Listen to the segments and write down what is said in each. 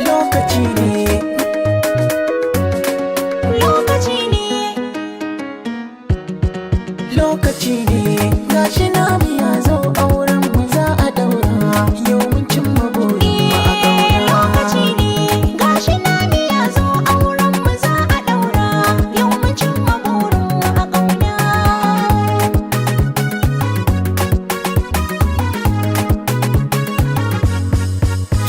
lokaci ne, lokaci ne, lokaci ne, gashi namu ya zo auren mu za a daura yau mun cimma buri ma a ƙauna. Lokaci ne, gashi namu ya zo auren mu za a daura yau mun cimma burin mu a ƙauna.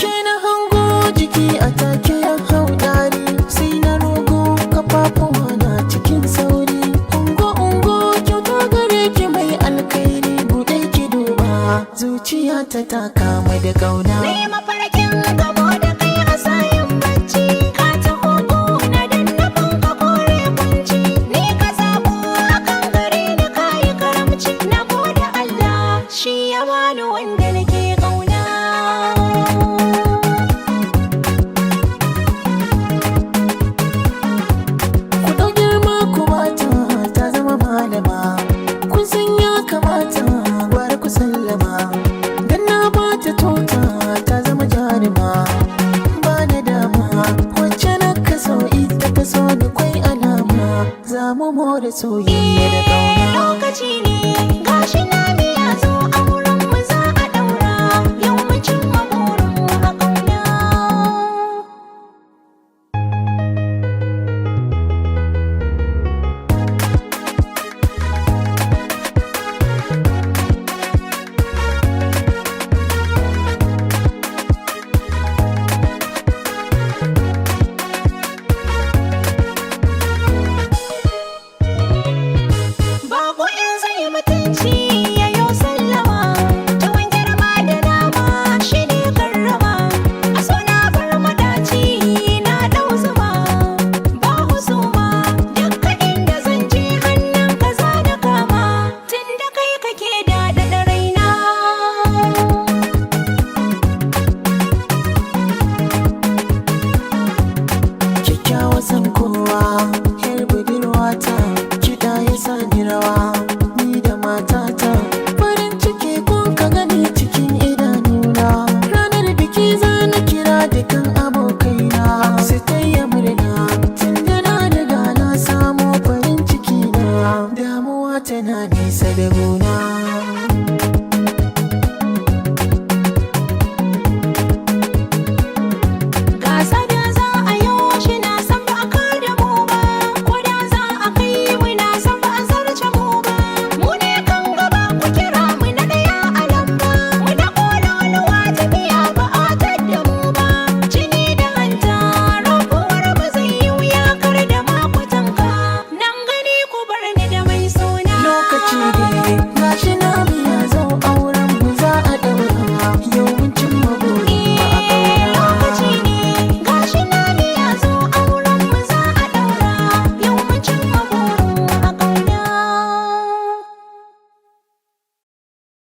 Ke na hango jiki a take ya hau dari, sai na rogo kafafuwa na cikin sauri. Ungo kyauta gare ki mai alkairi, buɗe ki duba zuciya ta kama da ƙauna. Nai mafarkin gamo da kai a sayin bacci, ka taho na dannafin ka kore kunci, ni ka zaɓo akan gare ni ka yi karamci, na gode Allah shi ya bani wanda nake ƙauna. Ku ɗau girma ku bata ta zama malama, kun san ya kamata gwara ku sallama. Dan na bata tota ta zama jaruma, ba da dama wacce na kaso ita ta so da kwai alama, za mu more soyayya.